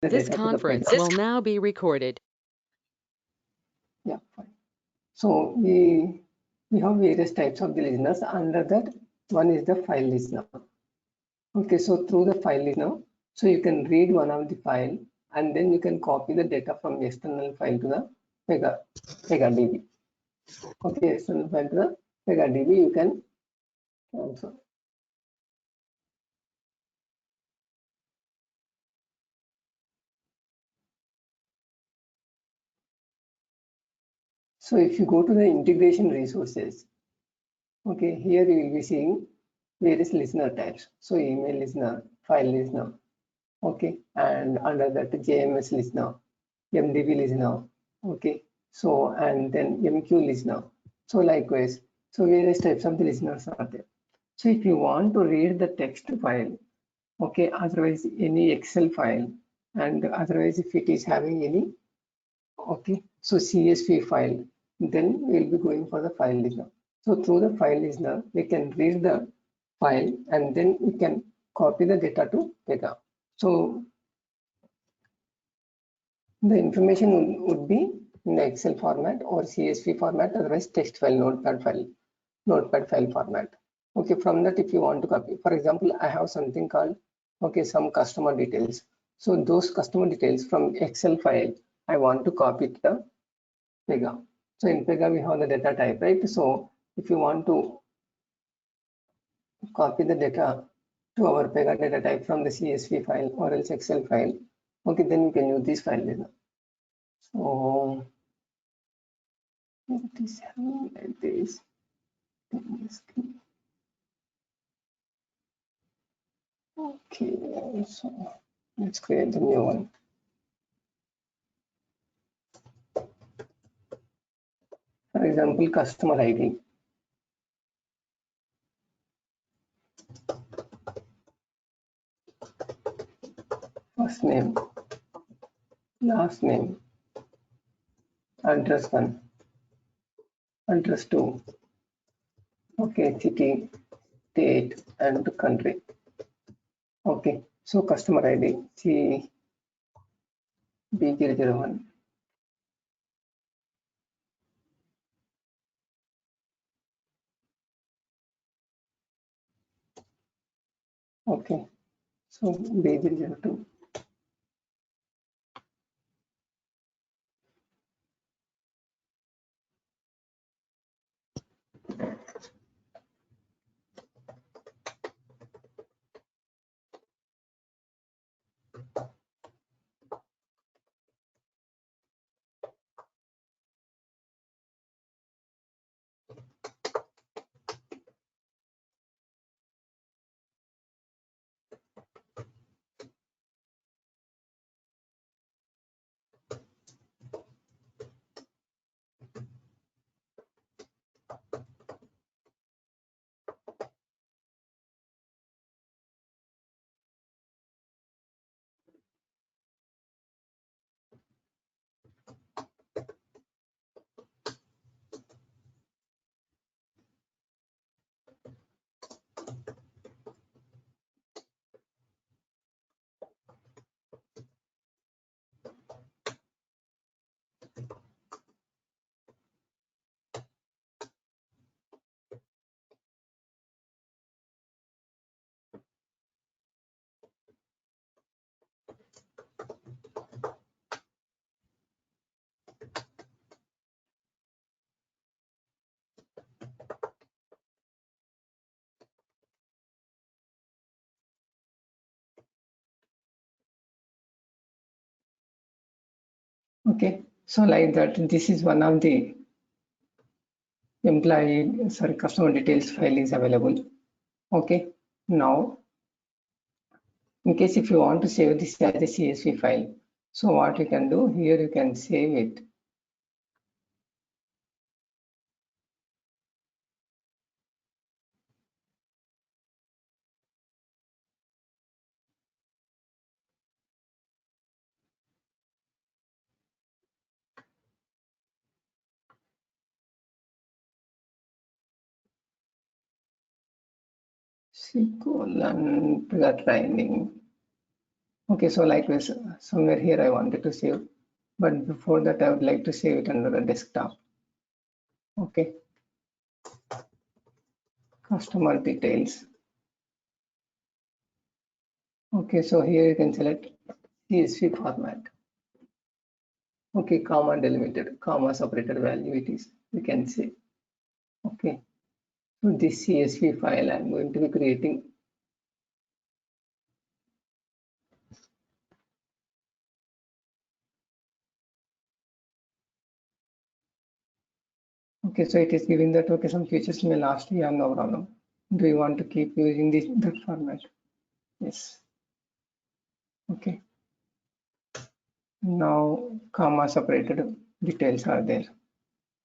This conference will now be recorded. Yeah, fine. So we have various types of the listeners. Under that, one is the file listener. Okay, so through the file listener, so you can read one of the file and then you can copy the data from the external file to the PegaDB. Okay, external file to the PegaDB you can transfer. So if you go to the integration resources, okay, here you will be seeing various listener types. So email listener, file listener, okay, and under that JMS listener, MDB listener, okay, so and then MQ listener. So likewise, so various types of the listeners are there. So if you want to read the text file, okay, otherwise any Excel file, and otherwise if it is having any, okay, so CSV file, then we'll be going for the file listener. So through the file listener, we can read the file and then we can copy the data to Pega. So the information would be in the Excel format or CSV format, otherwise text file, notepad file format. Okay, from that if you want to copy, for example, I have something called, okay, some customer details. So those customer details from Excel file, I want to copy to the Pega. So in Pega we have the data type, right? So if you want to copy the data to our Pega data type from the CSV file or else Excel file, okay, then you can use this file listener. So it is having like this. Okay, so let's create the new one. For example, customer ID. First name, last name, address 1, address 2, okay, city, state, and country. Okay, so customer ID, CB001. Okay, so B002. Okay, so like that, this is one of the customer details file is available. Okay, now in case if you want to save this as a CSV file, so what you can do here, you can save it. C colon training. Okay, so likewise, somewhere here I wanted to save, but before that I would like to save it under the desktop. Okay, customer details. Okay, so here you can select CSV format. Okay, comma delimited, comma separated value it is, we can say. Okay, so this CSV file I'm going to be creating. Okay, so it is giving that, okay, some features may last, yeah, no problem. Do you want to keep using this that format? Yes. Okay. Now comma separated details are there.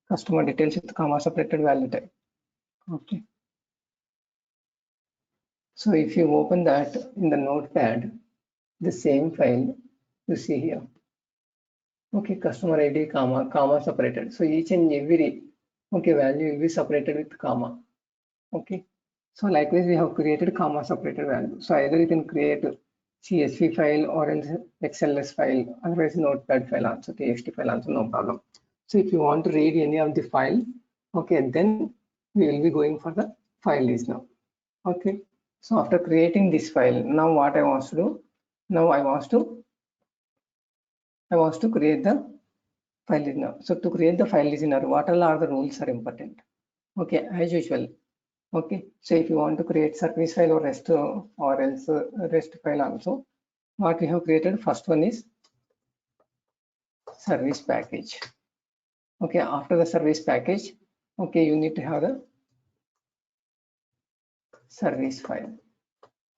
Customer details with comma separated value type. Okay. So if you open that in the notepad, the same file you see here. Okay, customer ID comma separated. So each and every value will be separated with comma. Okay. So likewise, we have created comma separated value. So either you can create CSV file or else XLS file, otherwise notepad file also, TXT file also, no problem. So if you want to read any of the file, okay, then we will be going for the file list now. Okay. So after creating this file, now what I want to do? Now I want to create the file listener. So to create the file listener, what all are the rules are important? Okay, as usual. Okay, so if you want to create service file or REST or else REST file also, what we have created, first one is service package. Okay, after the service package, okay, you need to have the service file.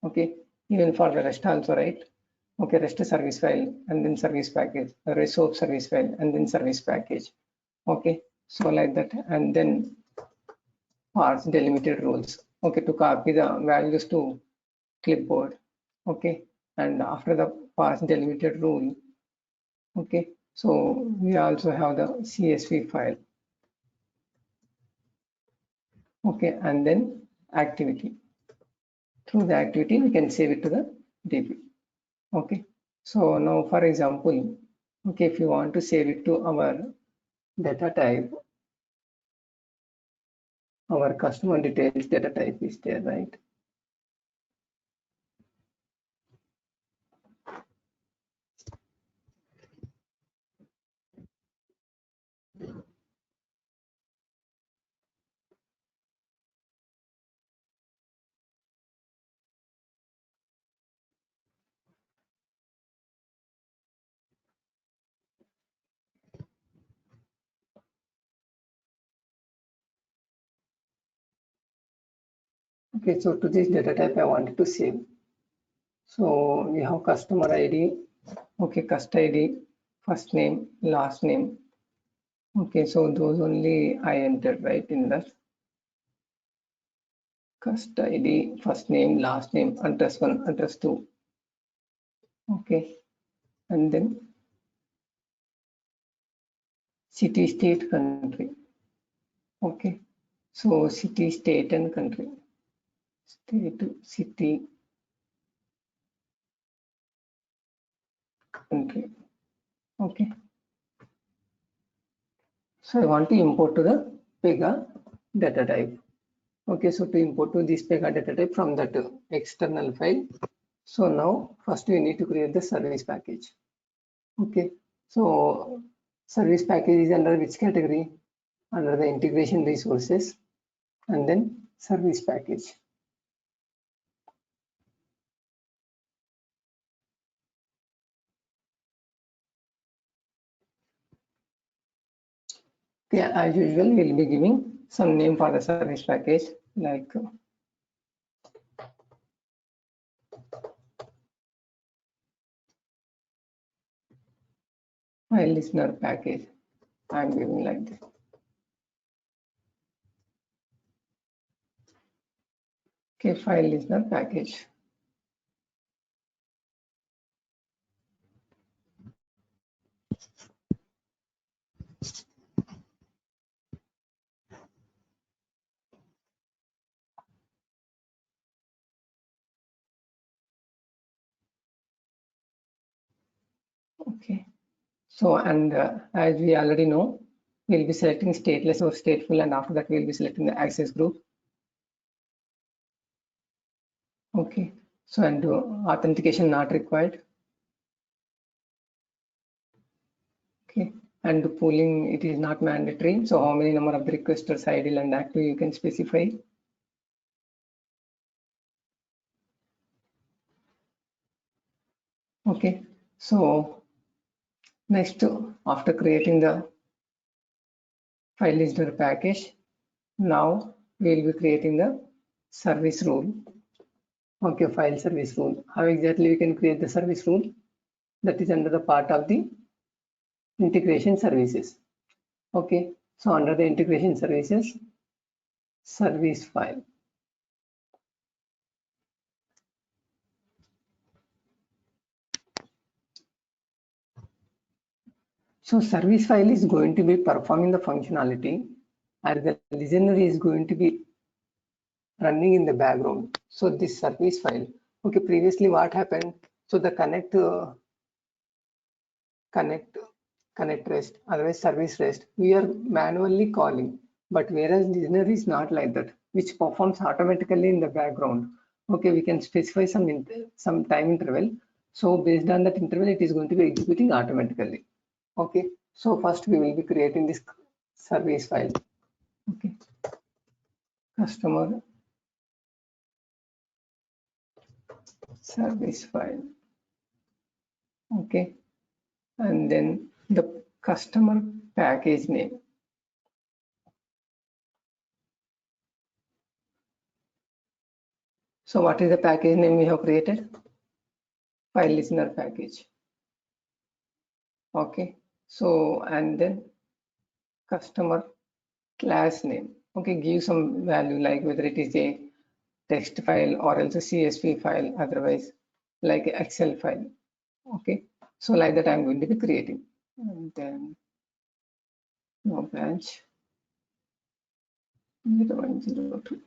Okay, even for the REST also, right? Okay, REST service file and then service package, REST SOAP service file and then service package. Okay, so like that, and then parse delimited rules. Okay, to copy the values to clipboard. Okay, and after the parse delimited rule, okay, so we also have the CSV file. Okay, and then activity. Through the activity, we can save it to the DB. Okay, so now for example, okay, if you want to save it to our data type, our customer details data type is there, right? Okay, so to this data type I wanted to save. So we have customer ID, okay, cust ID, first name, last name. Okay, so those only I entered, right, in the cust ID, first name, last name, address 1, address 2. Okay, and then city, state, country. Okay, so city, state, and country. State, city, country. Okay, so I want to import to the Pega data type. Okay, so to import to this Pega data type from that external file. So now first we need to create the service package. Okay, so service package is under which category? Under the integration resources and then service package. Okay, as usual, we'll be giving some name for the service package like file listener package. I'm giving like this. Okay, file listener package. Okay. So, and as we already know, we'll be selecting stateless or stateful, and after that we'll be selecting the access group. Okay. So, and authentication not required. Okay. And the pooling, it is not mandatory. So how many number of the requesters idle and active you can specify. Okay. So next, after creating the file listener package, now we will be creating the service rule. Okay, file service rule. How exactly we can create the service rule? That is under the part of the integration services. Okay, so under the integration services, service file. So service file is going to be performing the functionality, and the listener is going to be running in the background. So this service file, okay, previously what happened? So the connect rest, otherwise service rest, we are manually calling, but whereas listener is not like that, which performs automatically in the background. Okay, we can specify some time interval. So based on that interval, it is going to be executing automatically. Okay, so first we will be creating this service file. Okay, customer service file. Okay, and then the customer package name. So what is the package name we have created? File listener package. Okay, so and then customer class name. Okay, give some value like whether it is a text file or else a CSV file, otherwise like Excel file. Okay, so like that I'm going to be creating. And then no branch 0102.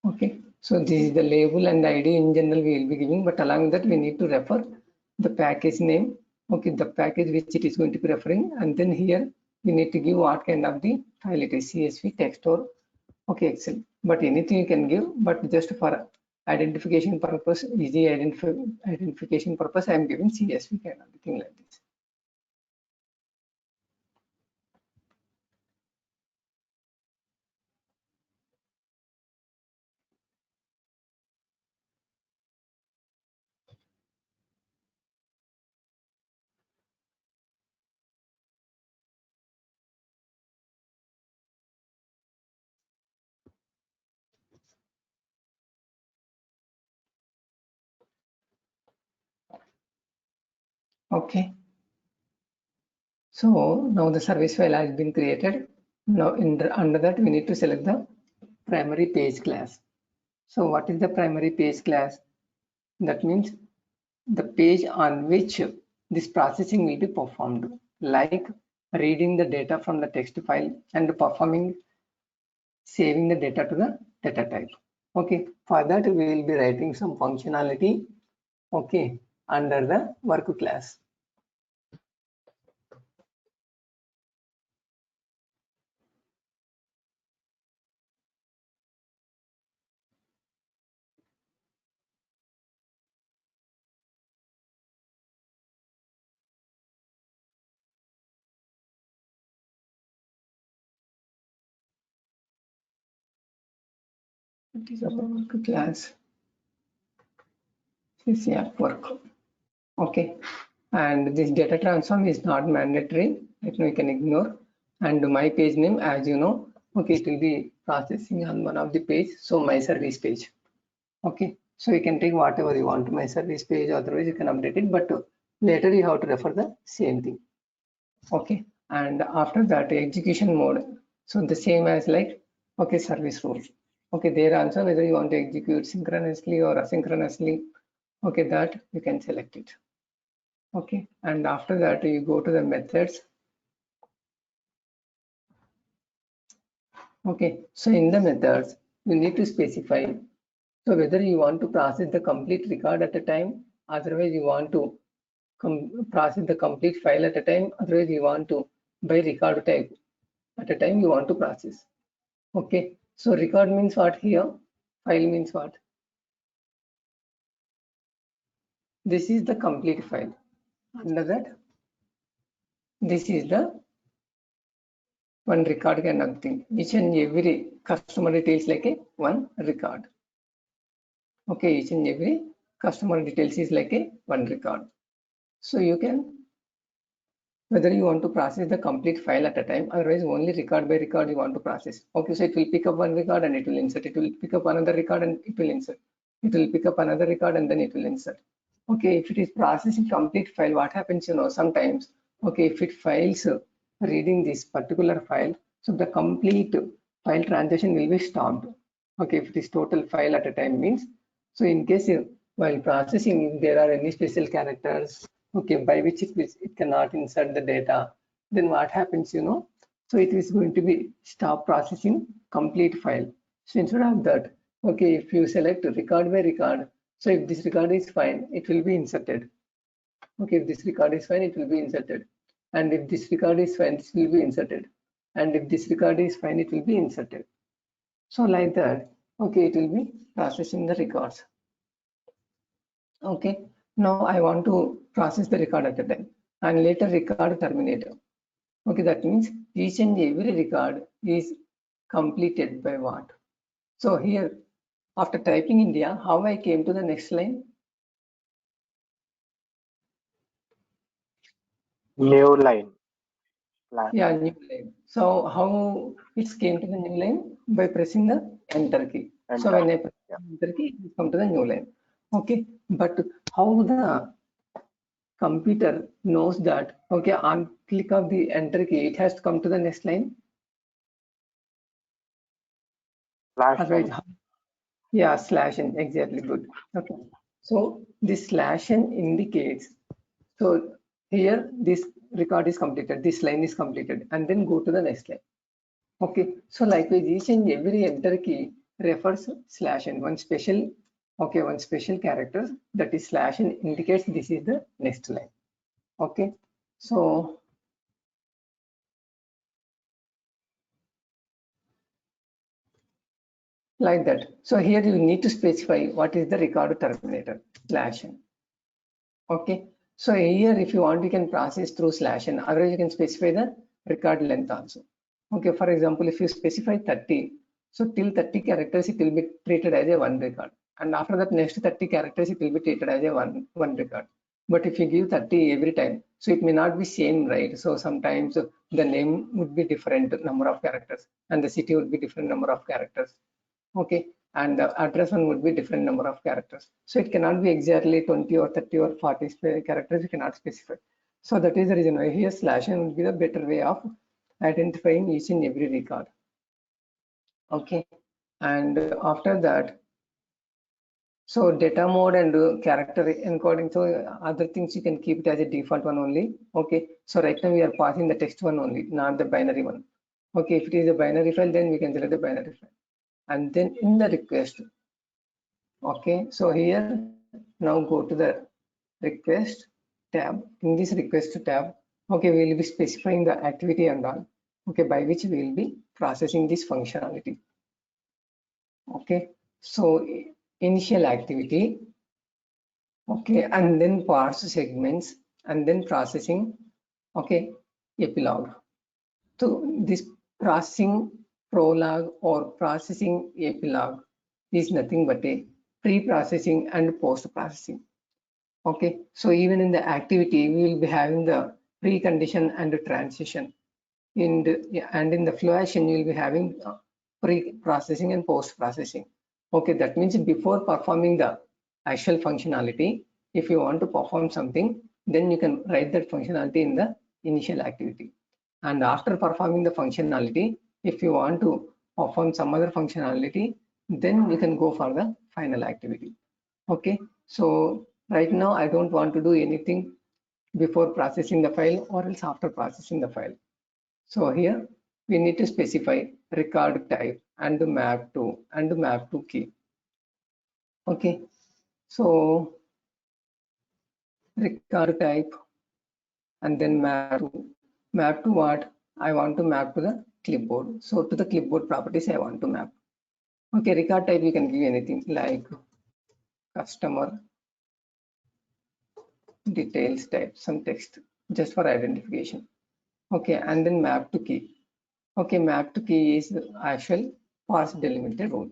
Okay, so this is the label and ID in general we will be giving, but along with that we need to refer the package name. Okay, the package which it is going to be referring, and then here we need to give what kind of the file it is, CSV, text, or okay, Excel. But anything you can give, but just for identification purpose, easy identification purpose, I am giving CSV kind of thing like this. Okay. So now the service file has been created. Now under that we need to select the primary page class. So what is the primary page class? That means the page on which this processing will be performed, like reading the data from the text file and performing saving the data to the data type. Okay, for that we will be writing some functionality, okay, under the work class. It is our work class. CCF work. Okay, and this data transform is not mandatory. We can ignore. And my page name, as you know, okay, it will be processing on one of the page. So my service page. Okay, so you can take whatever you want, my service page, otherwise you can update it, but later you have to refer the same thing. Okay, and after that execution mode, so the same as like, okay, service rule. Okay, there also whether you want to execute synchronously or asynchronously, okay, that you can select it. Okay, and after that you go to the methods. Okay, so in the methods you need to specify, so whether you want to process the complete record at a time, otherwise you want to process the complete file at a time. Otherwise, you want to by record type at a time you want to process. Okay, so record means what here? File means what? This is the complete file. Under that, this is the one record kind of thing. Each and every customer details like a one record. Okay, each and every customer details is like a one record. So you can, whether you want to process the complete file at a time, otherwise only record by record you want to process. Okay, so it will pick up one record and it will insert. It will pick up another record and it will insert. It will pick up another record and then it will insert. Okay, if it is processing complete file, what happens, sometimes, okay, if it files reading this particular file, so the complete file transaction will be stopped. Okay, if it is total file at a time means, so in case while processing, if there are any special characters, okay, by which it cannot insert the data, then what happens, so it is going to be stop processing complete file. So instead of that, okay, if you select record by record, so if this record is fine, it will be inserted. Okay, if this record is fine, it will be inserted. And if this record is fine, this will be inserted. And if this record is fine, it will be inserted. So like that, okay, it will be processing the records. Okay, now I want to process the record at a time and later record terminator. Okay, that means each and every record is completed by what? So here, after typing India, how I came to the next line? New line. Yeah, new line. So how it came to the new line? By pressing the enter key. So when I press the enter key, it come to the new line. Okay, but how the computer knows that, okay, on click of the enter key, it has to come to the next line? Right. Yeah, /n, exactly, good. Okay, so this /n indicates, so here this record is completed, this line is completed, and then go to the next line. Okay, so likewise each and every enter key refers /n, one special, okay, one special character, that is /n indicates this is the next line. Okay, so like that. So here you need to specify what is the record terminator /n. Okay, so here if you want, you can process through /n, otherwise you can specify the record length also. Okay, for example, if you specify 30, so till 30 characters it will be treated as a one record, and after that next 30 characters it will be treated as a one record. But if you give 30 every time, so it may not be same, right? So sometimes the name would be different number of characters and the city would be different number of characters. Okay, and the address one would be different number of characters. So it cannot be exactly 20 or 30 or 40 characters, you cannot specify. So that is the reason why here /n would be the better way of identifying each and every record. Okay, and after that, so data mode and character encoding, so other things you can keep it as a default one only. Okay, so right now we are passing the text one only, not the binary one. Okay, if it is a binary file, then we can select the binary file. And then in the request, okay, so here now go to the request tab. In this request tab, okay, we will be specifying the activity and all, okay, by which we will be processing this functionality. Okay, so initial activity, okay, and then parse segments, and then processing, okay, epilogue. So this processing prologue or processing epilogue is nothing but a pre-processing and post-processing. Okay, so even in the activity, we will be having the precondition and the transition. And in the flow action, you will be having pre-processing and post-processing. Okay, that means before performing the actual functionality, if you want to perform something, then you can write that functionality in the initial activity. And after performing the functionality, if you want to perform some other functionality, then you can go for the final activity. Okay, so right now I don't want to do anything before processing the file or else after processing the file. So here we need to specify record type and map to key. Okay, so record type, and then map to what? I want to map to the clipboard. So to the clipboard properties I want to map. Okay, record type you can give anything like customer details type, some text just for identification. Okay, and then map to key. Okay, map to key is the actual parse delimited rule.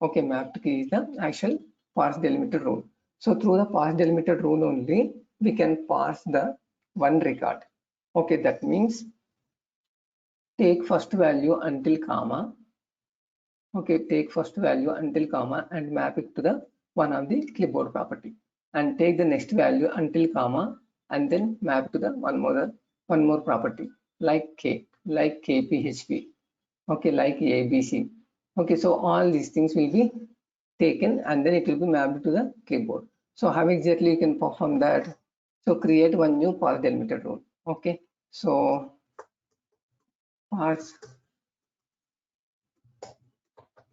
Okay, map to key is the actual parse delimited rule. So through the parse delimited rule only, we can parse the one record. Okay, that means take first value until comma. Okay, take first value until comma and map it to the one of the clipboard property, and take the next value until comma and then map to the one more property like k, like kphp. Okay, like abc. Okay, so all these things will be taken and then it will be mapped to the clipboard. So how exactly you can perform that? So create one new parse delimiter rule. Okay, so parse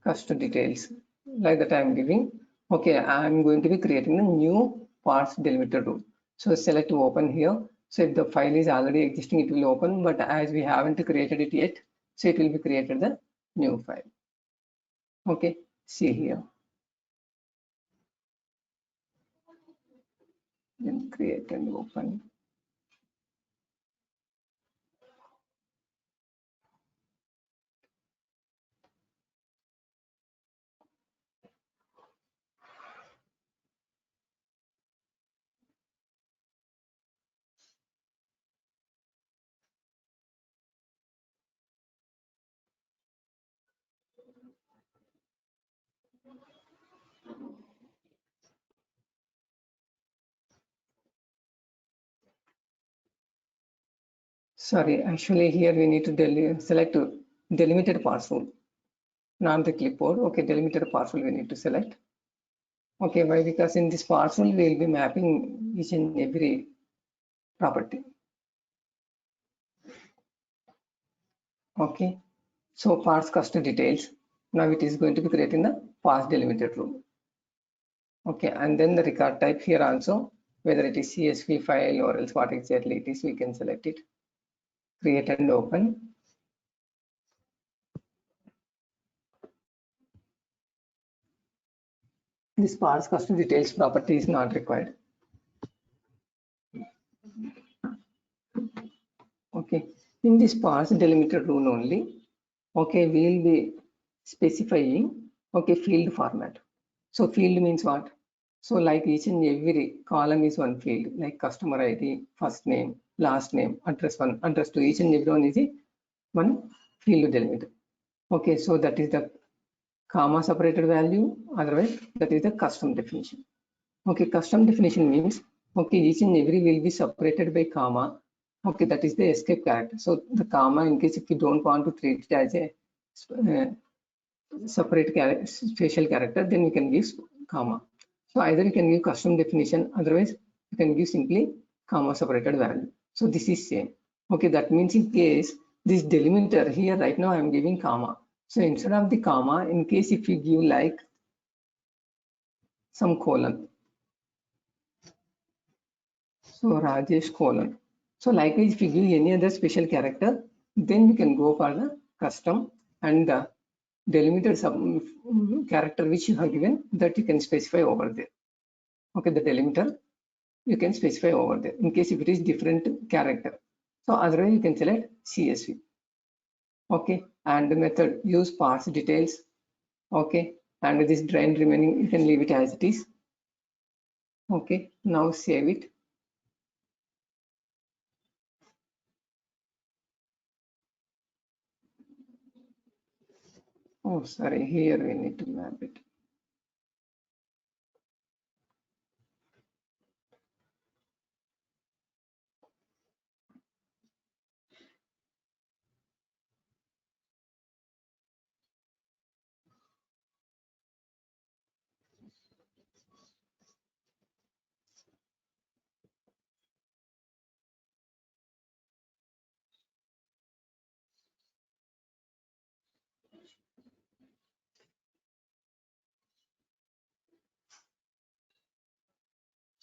custom details like that I'm giving. Okay, I'm going to be creating a new parse delimiter rule. So select open here. So if the file is already existing, it will open, but as we haven't created it yet, so it will be created the new file. Okay, see here. Then create and open. Sorry, actually here we need to select delimited parse rule, not the clipboard. Okay, delimited parse rule we need to select. Okay, why? Because in this parse rule we will be mapping each and every property. Okay, so parse custom details. Now it is going to be creating the parse delimited rule. Okay, and then the record type here also, whether it is CSV file or else what exactly it is, we can select it. Create and open. This parse custom details property is not required. Okay, in this parse delimiter rule only, okay, we will be specifying, okay, field format. So field means what? So like each and every column is one field, like customer ID, first name, last name, address 1, address 2, each and every one is one field delimiter. Okay, so that is the comma separated value, otherwise that is the custom definition. Okay, custom definition means, okay, each and every will be separated by comma. Okay, that is the escape character. So the comma, in case if you don't want to treat it as a separate special character, then you can use comma. So either you can give custom definition, otherwise you can give simply comma separated value. So this is same. Okay, that means in case this delimiter here right now I am giving comma. So instead of the comma, in case if you give like some colon, so Rajesh colon. So likewise, if you give any other special character, then you can go for the custom and the delimiter character which you have given, that you can specify over there. Okay, the delimiter you can specify over there in case if it is different character. So otherwise you can select CSV. Okay, and the method use parse details. Okay, and this drain remaining you can leave it as it is. Okay, now save it. Oh, sorry, here we need to map it.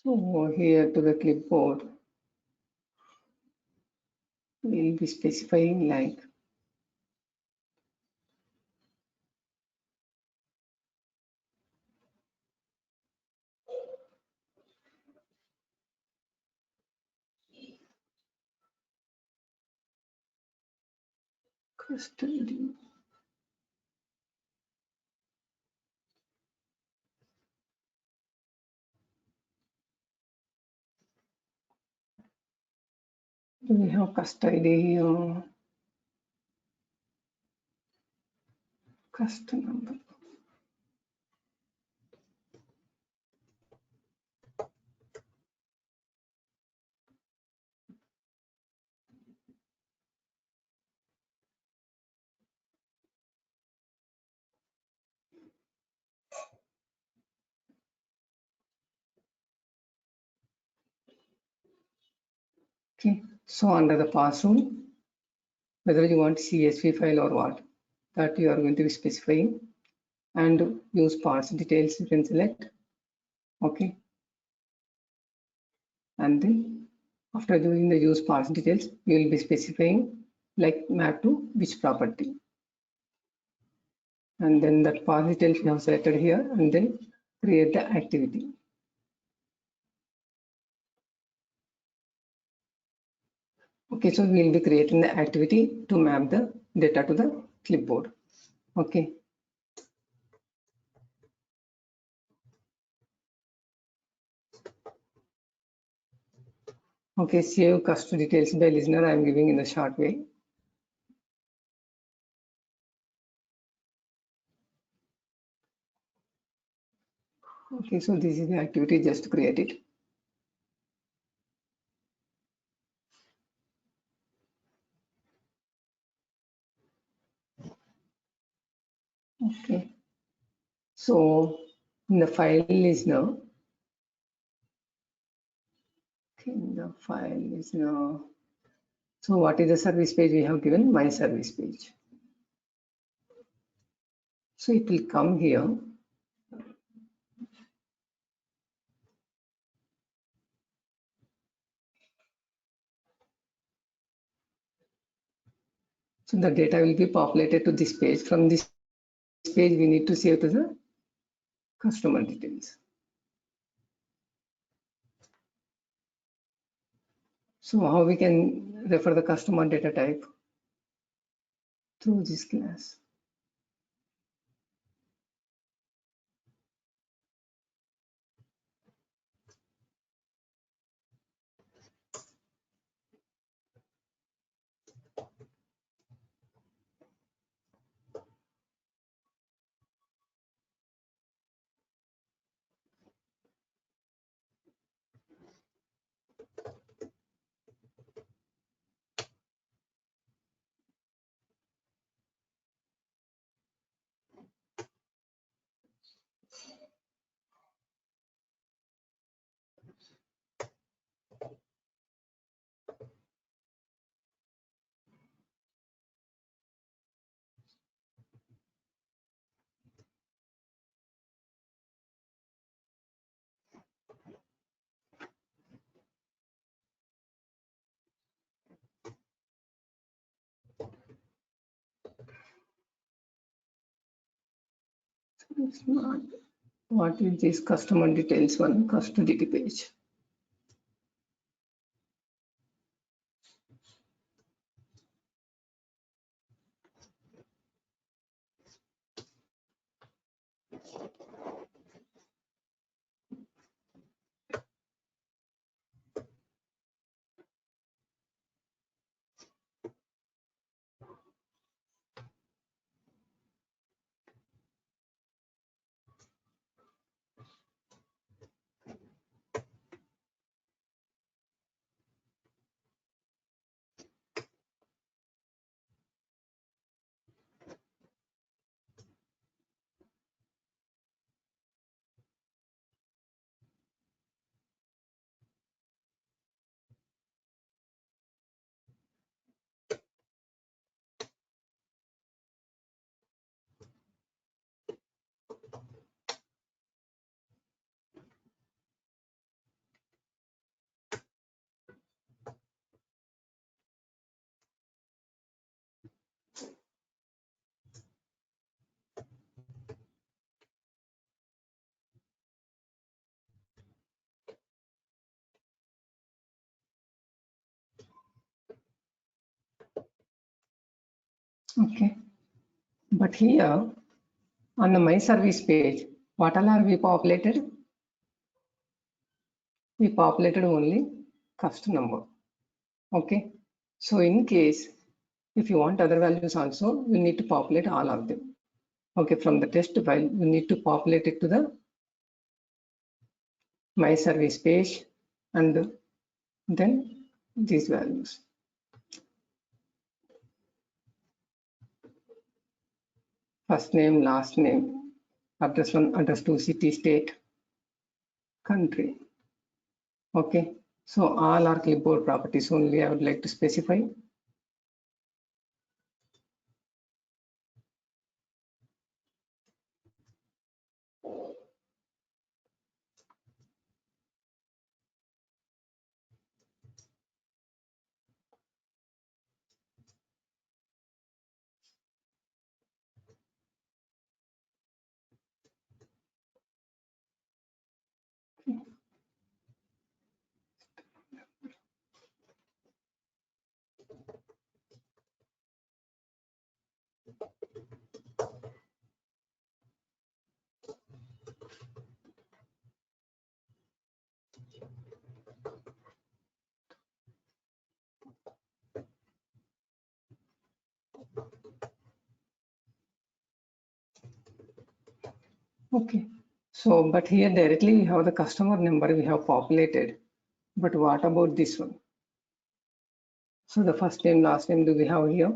So here to the clipboard, we'll be specifying like custody. Do we have custody here? Cust number. Okay, so under the pass rule, whether you want CSV file or what, that you are going to be specifying, and use parts details you can select. Okay, and then after doing the use parts details, you will be specifying like map to which property, and then that path details we have selected here, and then create the activity. Okay, so we will be creating the activity to map the data to the clipboard. Okay. Okay, save custody details by listener. I am giving in the short way. Okay, so this is the activity just created. Okay, so in the file listener, okay, in the file listener, so what is the service page we have given? My service page. So it will come here. So the data will be populated to this page. From this page, we need to save to the customer details. So how we can refer the customer data type? Through this class. It's not. What is this customer details one custody page? Okay, but here on the My Service page, what all are we populated? We populated only custom number. Okay, so in case if you want other values also, you need to populate all of them. Okay, from the test file, you need to populate it to the My Service page and then these values. First name, last name, address 1, address 2, city, state, country. Okay, so all are clipboard properties only I would like to specify. Okay, so but here directly we have the customer number we have populated, but what about this one? So the first name, last name do we have here?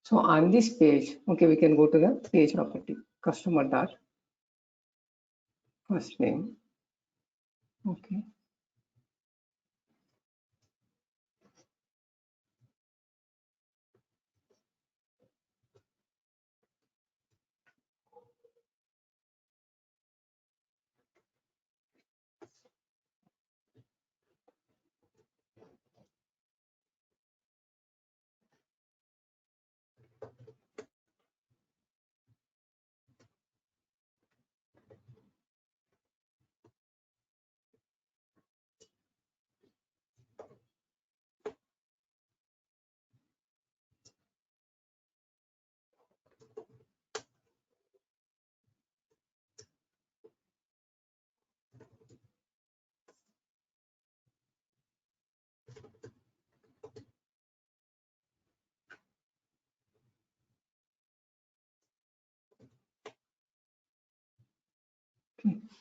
So on this page, okay, we can go to the page property, customer dot first name. Okay,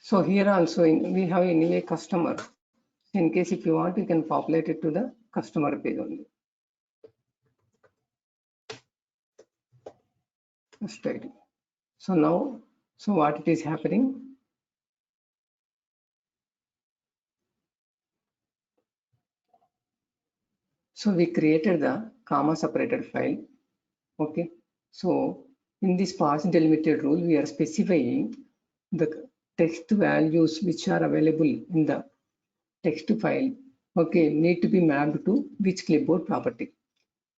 so here also we have anyway customer. In case if you want, you can populate it to the customer page only. First ID. So now, so what it is happening? So we created the comma separated file. Okay, so in this pass delimited rule, we are specifying the text values which are available in the text file. Okay, need to be mapped to which clipboard property.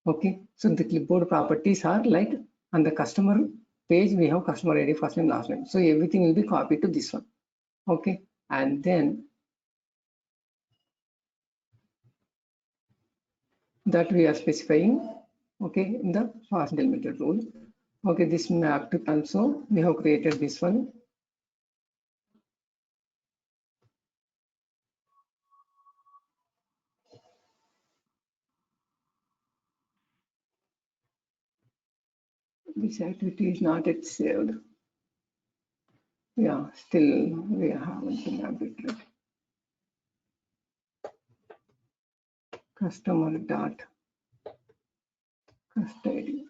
Okay, so the clipboard properties are like on the customer page, we have customer ID, first name, last name. So everything will be copied to this one. Okay, and then that we are specifying, okay, in the fast delimited rule. Okay, this map to also we have created this one. This activity is not yet saved. Yeah, still we haven't mapped it right. Customer dot custody.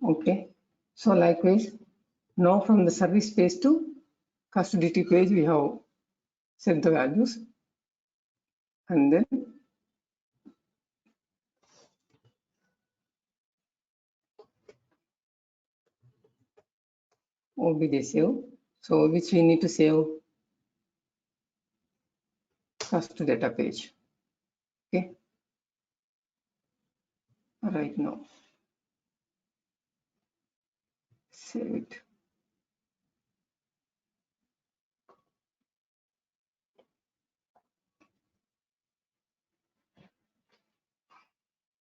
Okay, so likewise, now from the service page to custody page, we have set the values, and then obj save. So which we need to save custody data page. Okay, right now save it.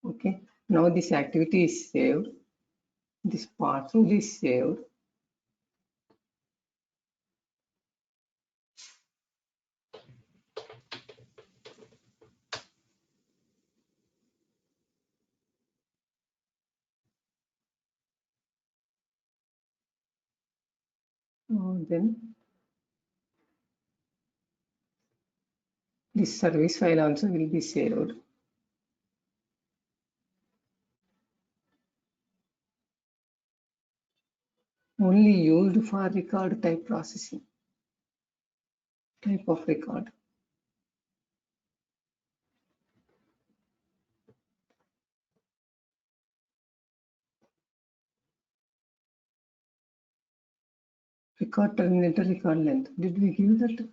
Okay, now this activity is saved. This parcel is saved. Then this service file also will be saved. Only used for record type processing. Type of record. Record terminator, record length. Did we give that?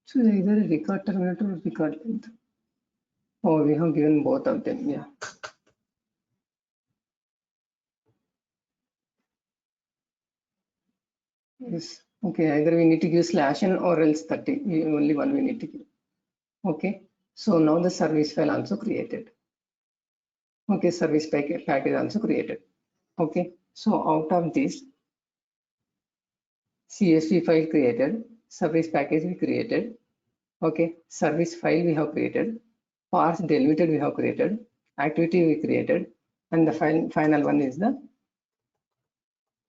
So either a record terminator or record length. Oh, we have given both of them. Yeah. Yes. Okay. Either we need to give /n or else 30. Only one we need to give. Okay. So now the service file also created. Okay. Service package also created. Okay. So out of this, CSV file created, service package we created. Okay. Service file we have created. Parse delimited we have created. Activity we created. And the final one is the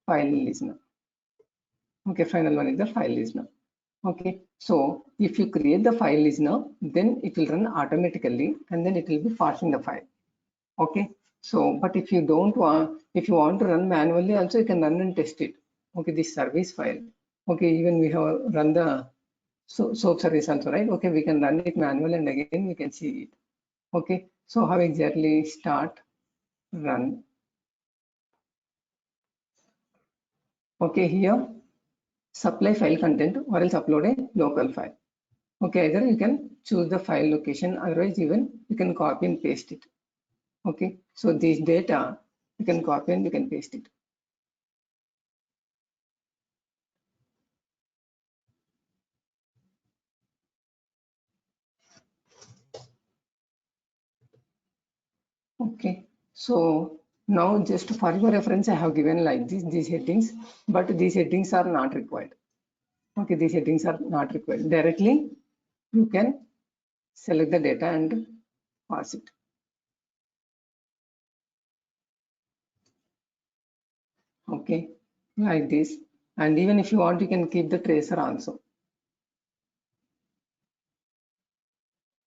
file listener. Okay, final one is the file listener. Okay, so if you create the file listener, then it will run automatically and then it will be parsing the file. Okay, so but if you don't want, if you want to run manually also, you can run and test it. Okay, this service file. Okay, even we have run the SOAP service also, right? Okay, we can run it manually and again we can see it. Okay, so how exactly start, run. Okay, here supply file content or else upload a local file. Okay, either you can choose the file location, otherwise even you can copy and paste it. Okay, so this data you can copy and you can paste it. Okay, so now just for your reference, I have given like this, these headings, but these headings are not required. Okay, these headings are not required. Directly you can select the data and pass it. Okay, like this. And even if you want, you can keep the tracer also.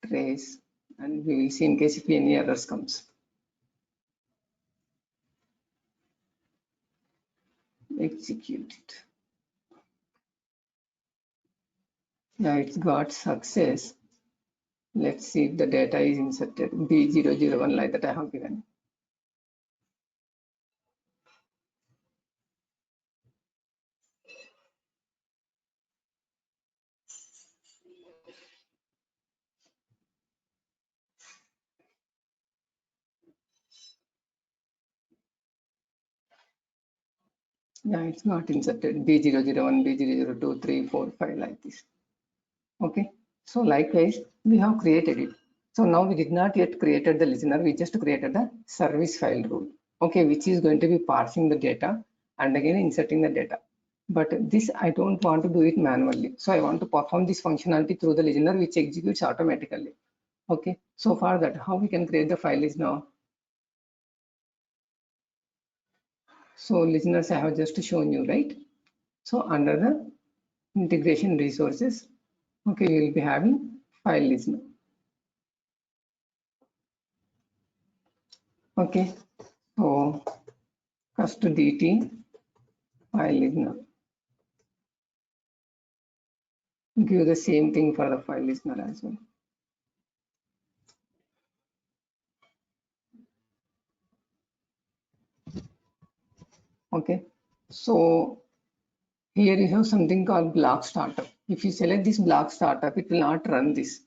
Trace, and we will see in case if any errors comes. Execute it. Yeah, it's got success. Let's see if the data is inserted. B001 like that I have given. Yeah, it's not inserted. B001, B002, 3, 4, 5 like this. Okay. So likewise, we have created it. So now we did not yet created the listener. We just created the service file rule. Okay, which is going to be parsing the data and again inserting the data. But this I don't want to do it manually. So I want to perform this functionality through the listener, which executes automatically. Okay. So for that, how we can create the file is now. So listeners, I have just shown you, right? So under the integration resources, okay, we will be having file listener. Okay, so cust dt file listener. Give the same thing for the file listener as well. Okay, so here you have something called block startup. If you select this block startup, it will not run this.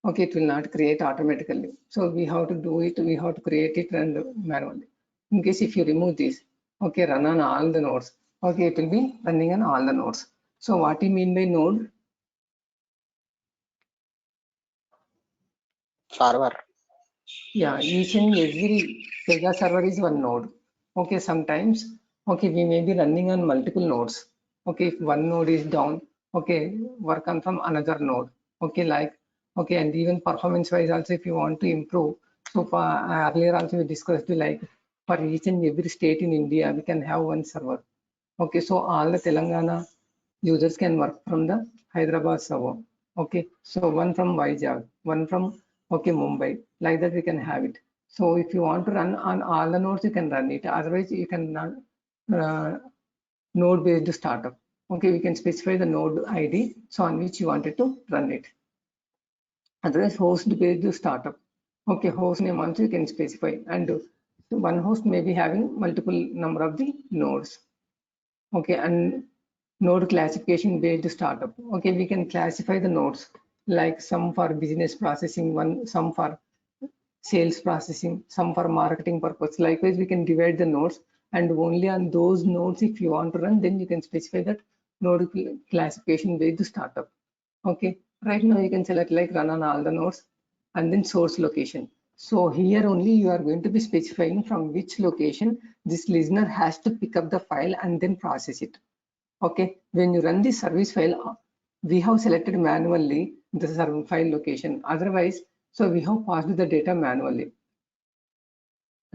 Okay, it will not create automatically. So we have to do it, we have to create it and manually. In case if you remove this, okay, run on all the nodes. Okay, it will be running on all the nodes. So what do you mean by node? Server. Yeah, each and every Pega server is one node. Okay, sometimes, okay, we may be running on multiple nodes. Okay, if one node is down, okay, work on from another node. Okay, like, okay, and even performance wise also, if you want to improve. So for, earlier also we discussed like for each and every state in India, we can have one server. Okay, so all the Telangana users can work from the Hyderabad server. Okay, so one from Vizag, one from Mumbai, like that we can have it. So if you want to run on all the nodes, you can run it. Otherwise, you can run node-based startup. Okay, we can specify the node ID, so on which you wanted to run it. Otherwise, host-based startup. Okay, host name also you can specify, and one host may be having multiple number of the nodes. Okay, and node classification based startup. Okay, we can classify the nodes like some for business processing, some for sales processing, some for marketing purpose. Likewise, we can divide the nodes, and only on those nodes, if you want to run, then you can specify that node classification based startup. Okay, right now you can select like run on all the nodes and then source location. So here only you are going to be specifying from which location this listener has to pick up the file and then process it. Okay, when you run the service file, we have selected manually the server file location. Otherwise, so we have passed the data manually.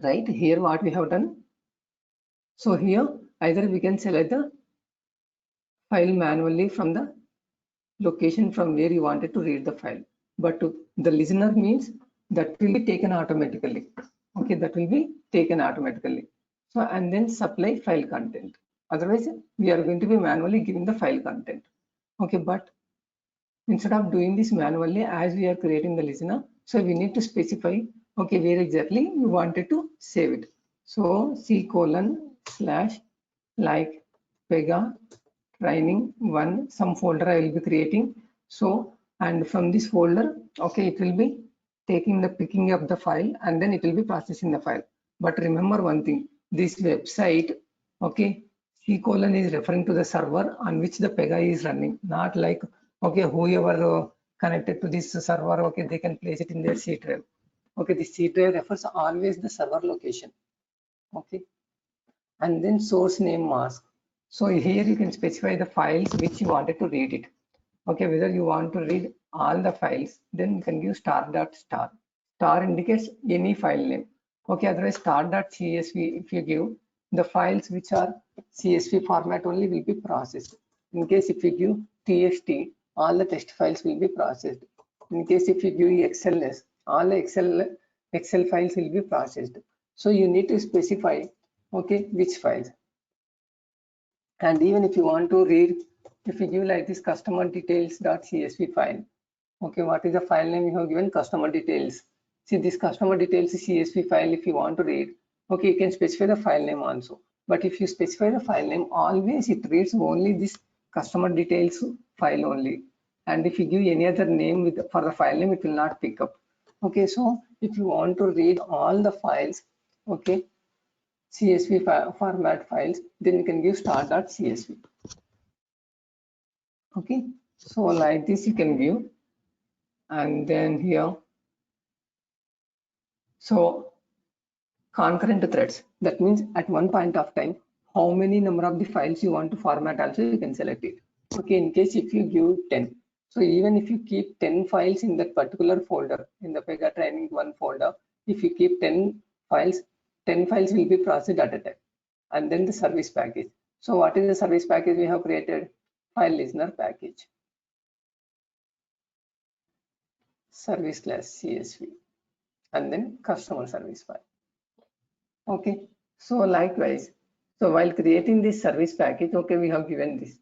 Right here, what we have done. So here, either we can select the file manually from the location from where you wanted to read the file. But the listener means that will be taken automatically. Okay, that will be taken automatically. So, and then supply file content. Otherwise, we are going to be manually giving the file content. Okay, but instead of doing this manually as we are creating the listener, so we need to specify, okay, where exactly we wanted to save it. So C:/ like Pega training one, some folder I will be creating. So, and from this folder, okay, it will be picking up the file and then it will be processing the file. But remember one thing, this website, okay, C:/ is referring to the server on which the Pega is running, not like, okay, whoever connected to this server, okay, they can place it in their C drive. Okay, the C drive refers always the server location. Okay, and then source name mask. So here you can specify the files which you wanted to read it. Okay, whether you want to read all the files, then you can give star.star. Star indicates any file name. Okay, otherwise star.csv, if you give the files which are CSV format only will be processed. In case if you give txt, all the text files will be processed. In case if you give XLS, all the Excel files will be processed. So you need to specify, okay, which files. And even if you want to read, if you give like this customer details.csv file, okay, what is the file name you have given? Customer details. See, this customer details CSV file, if you want to read, okay, you can specify the file name also. But if you specify the file name, always it reads only this customer details file only. And if you give any other name for the file name, it will not pick up. Okay, so if you want to read all the files, okay, CSV format files, then you can give star.csv. Okay, so like this you can give, and then here, so concurrent threads, that means at one point of time, how many number of the files you want to format also you can select it. Okay, in case if you give 10, so even if you keep 10 files in that particular folder, in the Pega training one folder, if you keep 10 files will be processed at a time. And then the service package. So what is the service package we have created? File listener package, service/csv, and then customer service file. Okay, so likewise, So while creating this service package, okay, we have given this.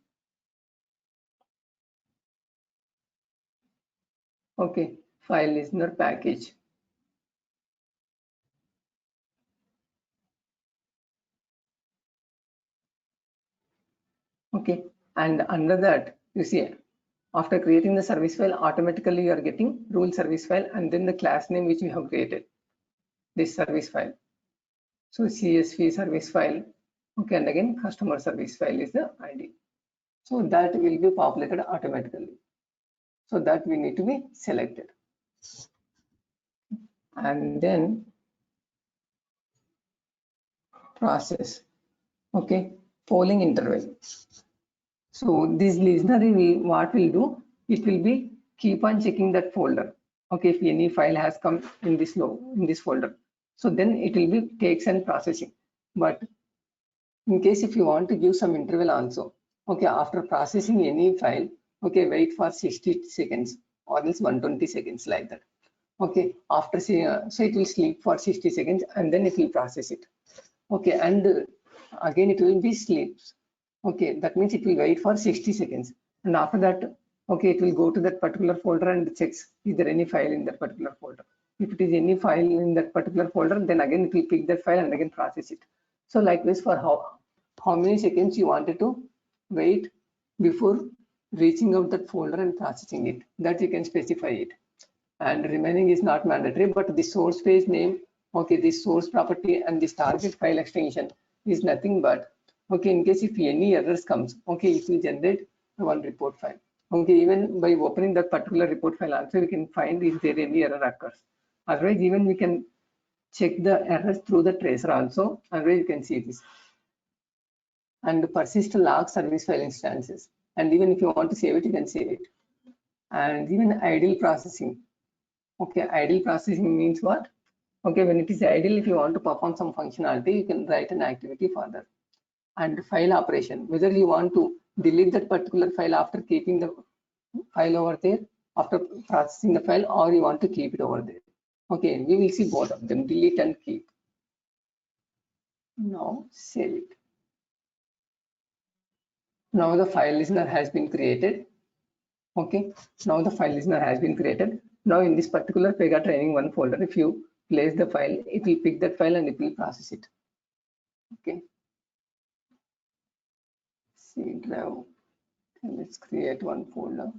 Okay, file listener package. Okay, and under that, you see, after creating the service file, automatically you are getting rule service file and then the class name which we have created, this service file. So CSV service file, okay, and again customer service file is the ID. So that will be populated automatically. So that we need to be selected. And then process, okay, polling interval. So this listener will, what will do, it will be keep on checking that folder. Okay, if any file has come in this folder, so then it will be takes and processing. But in case if you want to give some interval also, okay, after processing any file, okay, wait for 60 seconds or else 120 seconds like that. Okay, after so it will sleep for 60 seconds and then it will process it. Okay, and again it will be sleeps. Okay, that means it will wait for 60 seconds and after that, okay, it will go to that particular folder and checks is there any file in that particular folder. If it is any file in that particular folder, then again it will pick that file and again process it. So likewise, for how many seconds you wanted to wait before reaching out that folder and processing it, that you can specify it. And remaining is not mandatory, but the source page name, okay, this source property and this target file extension is nothing but, okay, in case if any errors comes, okay, it will generate one report file. Okay, even by opening that particular report file also we can find if there any error occurs. Otherwise, even we can check the errors through the tracer also, otherwise you can see this. And persist log service file instances. And even if you want to save it, you can save it. And even idle processing. Okay, idle processing means what? Okay, when it is idle, if you want to perform some functionality, you can write an activity for that. And file operation, whether you want to delete that particular file after keeping the file over there, after processing the file, or you want to keep it over there. Okay, we will see both of them, delete and keep. Now save it. Now the file listener has been created. Okay, now the file listener has been created. Now in this particular Pega training 1 folder, if you place the file, it will pick that file and it will process it. Okay, C drive. Okay, let's create one folder.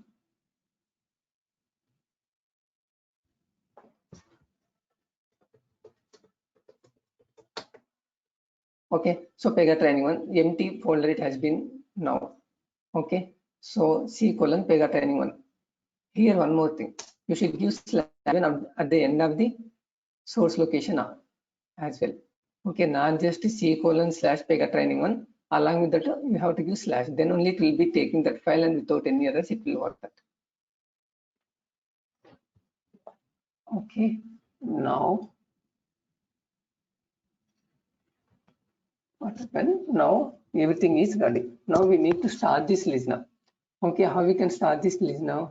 Okay, so Pega training 1 empty folder it has been now. Okay, so C:, Pega training 1. Here one more thing, you should use slash at the end of the source location as well. Okay, not just C:/Pega training 1. Along with that, you have to use slash. Then only it will be taking that file and without any errors, it will work that. Okay, now what happened? Now everything is ready. Now we need to start this listener. Okay, how we can start this listener?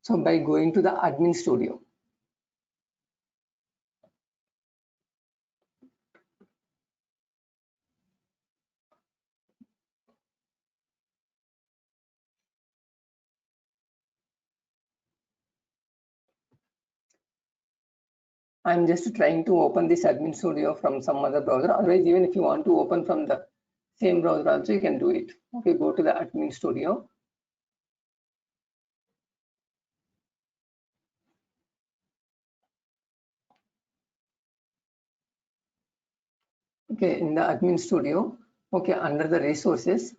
So by going to the admin studio. I'm just trying to open this admin studio from some other browser. Otherwise, even if you want to open from the same browser also, you can do it. Okay, go to the admin studio. Okay, in the admin studio, okay, under the resources,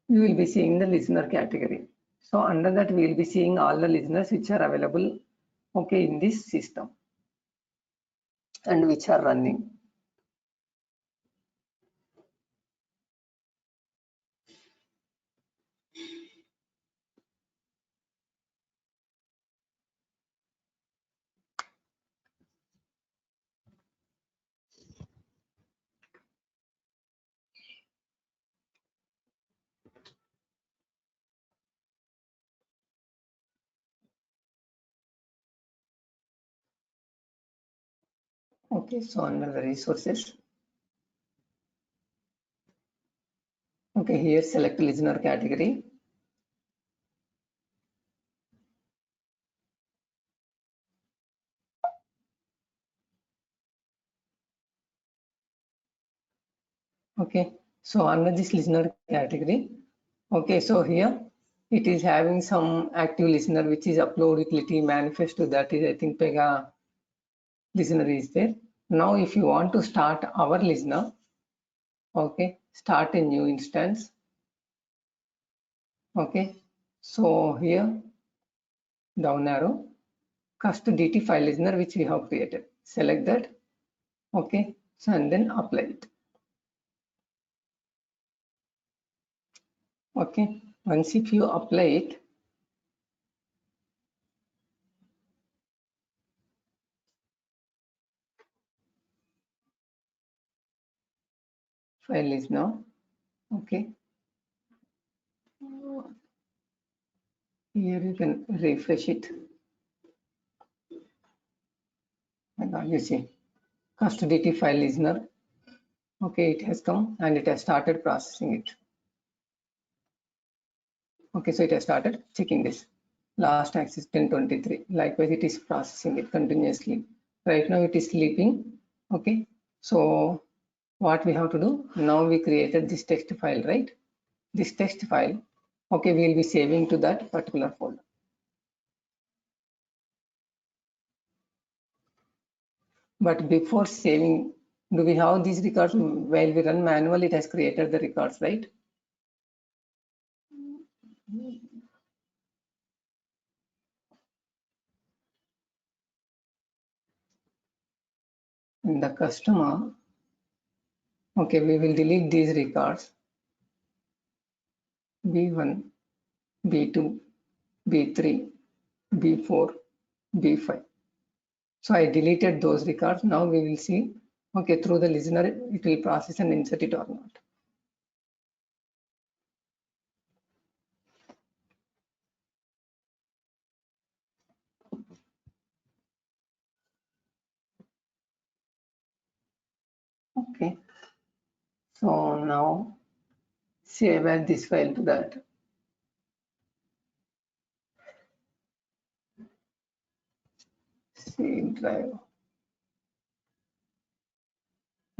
you will be seeing the listener category. So under that, we will be seeing all the listeners which are available, okay, in this system and which are running. Okay, so under the resources, okay, here select listener category. Okay, so under this listener category, okay, so here it is having some active listener which is upload utility manifesto, that is I think Pega listener is there. Now if you want to start our listener, okay, start a new instance. Okay, so here down arrow, cast DT file listener which we have created. Select that. Okay, so and then apply it. Okay, once if you apply it, file is now okay. Here you can refresh it. And you see, custody file listener. Okay, it has come and it has started processing it. Okay, so it has started checking this. Last access 1023. Likewise, it is processing it continuously. Right now it is sleeping. Okay, so what we have to do now, we created this text file, right? This text file, okay, we will be saving to that particular folder. But before saving, do we have these records? While we run manual, it has created the records, right? In the customer, okay, we will delete these records B1, B2, B3, B4, B5. So I deleted those records. Now we will see, okay, through the listener, it will process and insert it or not. Okay, so now save as this file to that. Save drive.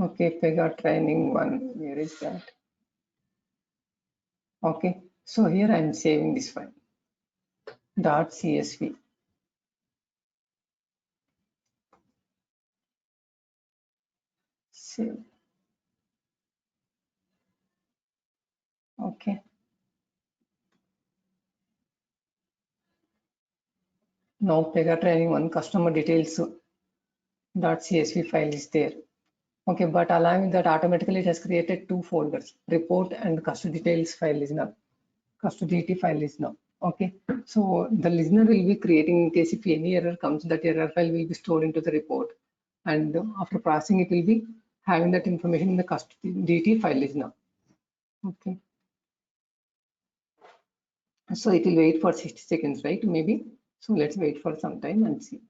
Okay, Pega training 1, where is that? Okay, so here I am saving this file .csv. Save. Okay. Now Pega training 1 customer details .csv file is there. Okay, but allowing that automatically it has created 2 folders, report and custody details file listener. Custody file listener. Okay, so the listener will be creating, in case if any error comes, that error file will be stored into the report, and after processing it will be having that information in the custody file listener. Okay, so it will wait for 60 seconds, right? Maybe. So let's wait for some time and see.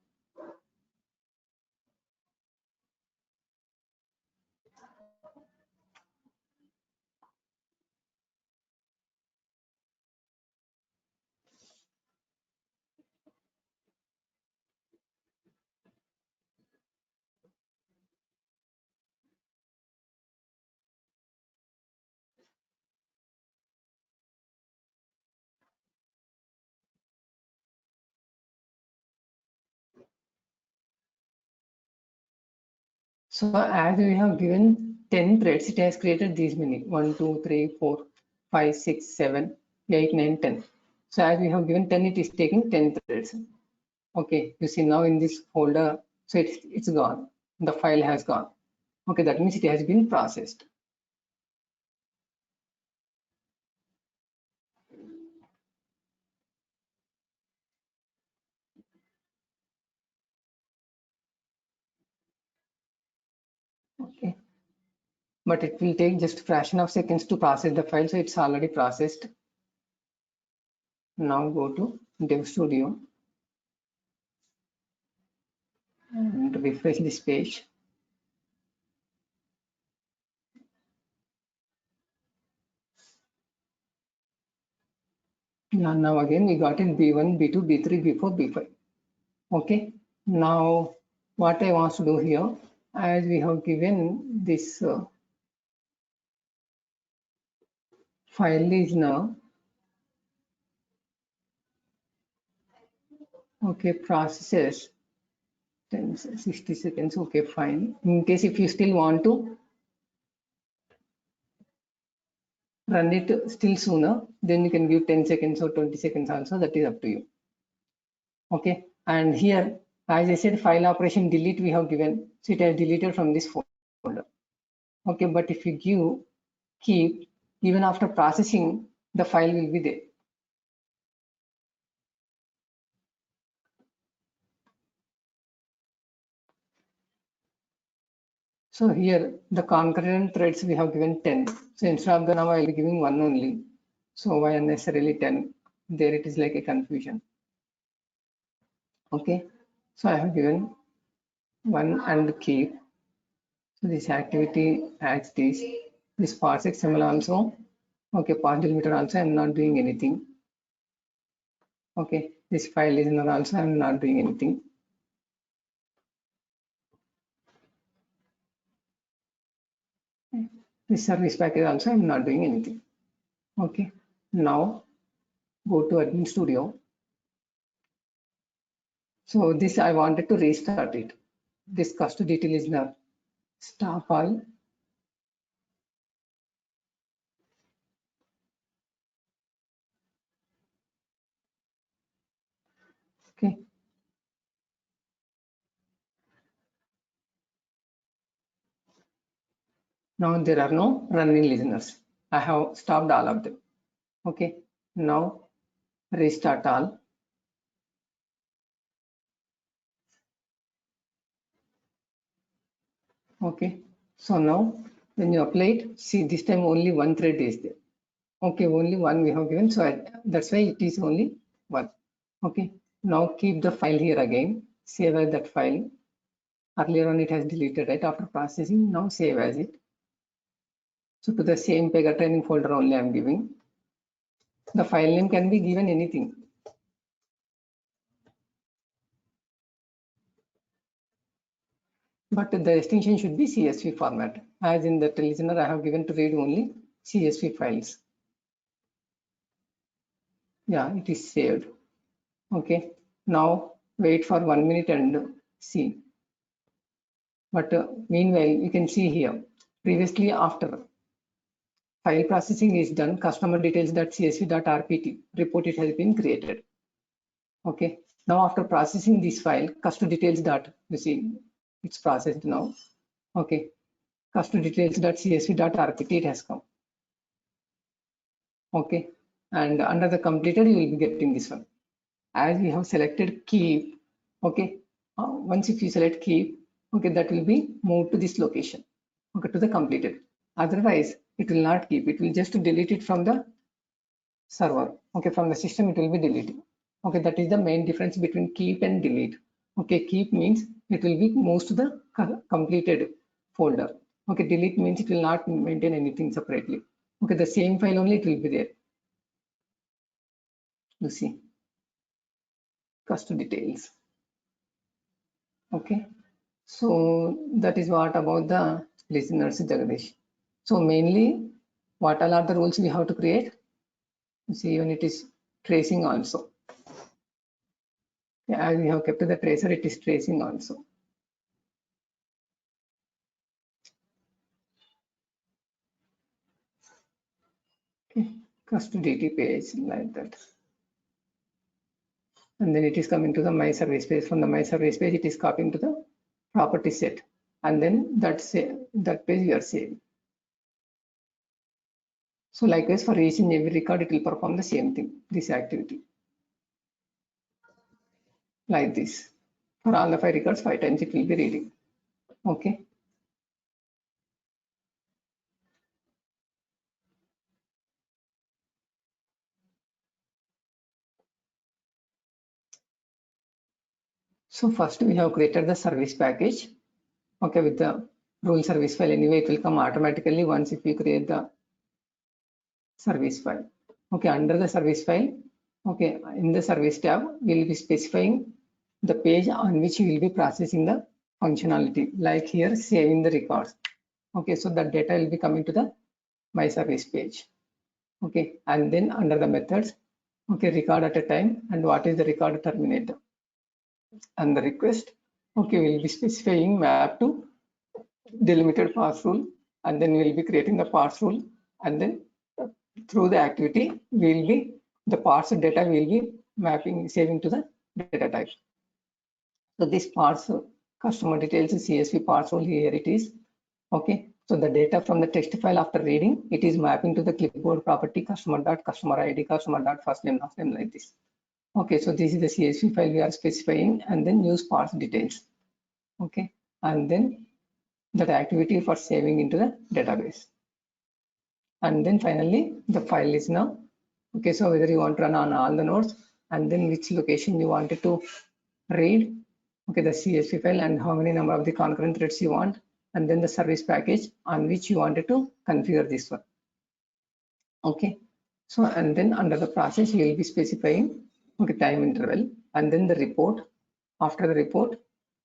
So as we have given 10 threads, it has created these many 1, 2, 3, 4, 5, 6, 7, 8, 9, 10. So as we have given 10, it is taking 10 threads. Okay, you see now in this folder, so it's gone. The file has gone. Okay, that means it has been processed. Okay, but it will take just a fraction of seconds to process the file, so it's already processed. Now go to Dev Studio and refresh this page. Now again we got in B1, B2, B3, B4, B5. Okay. Now what I want to do here, as we have given this file is now, okay, processes 10, 60 seconds. Okay, fine. In case if you still want to run it still sooner, then you can give 10 seconds or 20 seconds also, that is up to you. Okay, and here, as I said, file operation delete we have given, so it has deleted from this folder. Okay, but if you give keep, even after processing, the file will be there. So here the concurrent threads we have given 10. So instead of the now I will be giving one only. So why unnecessarily 10? There it is like a confusion. Okay, so I have given one and keep. So this activity adds this parse XML also. Okay, path delimiter also I'm not doing anything. Okay, this file listener also I'm not doing anything. This service package also I'm not doing anything. Okay, now go to Admin Studio. So this I wanted to restart it. This custody listener stop all. Okay. Now there are no running listeners. I have stopped all of them. Okay. Now restart all. Okay. So now when you apply it, see this time only one thread is there. Okay, only one we have given. So that's why it is only one. Okay. Now keep the file here again. Save as that file. Earlier on it has deleted right after processing. Now save as it. So to the same Pega training folder only I am giving. The file name can be given anything. But the extension should be CSV format. As in the listener, I have given to read only CSV files. Yeah, it is saved. Okay. Now wait for 1 minute and see. But meanwhile, you can see here, previously after file processing is done, customer details.csv.rpt report it has been created. Okay. Now after processing this file, customer details dot, you see, it's processed now. Okay. Customer details.csv.rpt it has come. Okay, and under the completed you will be getting this one. As we have selected keep, okay, once if you select keep, okay, that will be moved to this location, okay, to the completed. Otherwise it will not keep, it will just delete it from the server. Okay, from the system it will be deleted. Okay, that is the main difference between keep and delete. Okay, keep means it will be moved to the completed folder. Okay, delete means it will not maintain anything separately. Okay, the same file only it will be there. You see, customer details. Okay, so that is what about the listeners, Jagadish. So mainly, what all are the rules we have to create? You see, when it is tracing also. As we have kept the tracer, it is tracing also. Okay, customer DT page like that. And then it is coming to the my service page. From the my service page, it is copying to the property set. And then that page we are saving. So likewise for each and every record, it will perform the same thing, this activity. Like this. For all the 5 records, 5 times it will be reading. Okay. So first we have created the service package. Okay, with the rule service file anyway, it will come automatically once if you create the service file. Okay, under the service file, Okay, in the service tab, we'll be specifying the page on which we will be processing the functionality, like here saving the records. Okay, so the data will be coming to the my service page. Okay, and then under the methods, okay, record at a time and what is the record terminator. And the request, okay, we'll be specifying map to delimited parse rule, and then we'll be creating the parse rule, and then through the activity, we'll be the parse data will be mapping, saving to the data type. So this parse customer details CSV parse rule, here it is. Okay, so the data from the text file after reading, it is mapping to the clipboard property customer.customer ID, customer.first name, last name, like this. Okay, so this is the CSV file we are specifying, and then use parse details. Okay, and then that activity for saving into the database. And then finally, the file is now. Okay, so whether you want to run on all the nodes, and then which location you wanted to read, okay, the CSV file, and how many number of the concurrent threads you want, and then the service package on which you wanted to configure this one. Okay, so and then under the process, you will be specifying, okay, time interval, and then the report. After the report,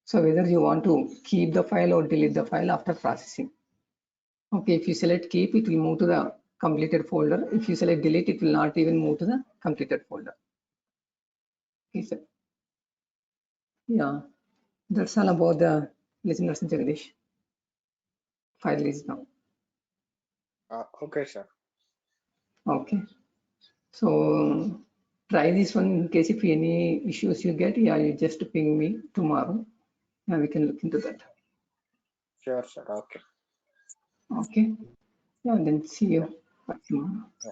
so whether you want to keep the file or delete the file after processing. Okay, if you select keep, it will move to the completed folder. If you select delete, it will not even move to the completed folder. Okay, sir. Yeah, that's all about the listeners, Jagdish. File is now. Okay, sir. Okay, so try this one. In case if any issues you get, yeah, you just ping me tomorrow, and we can look into that. Sure, sir. Okay. Okay, yeah, then see you tomorrow. Yeah.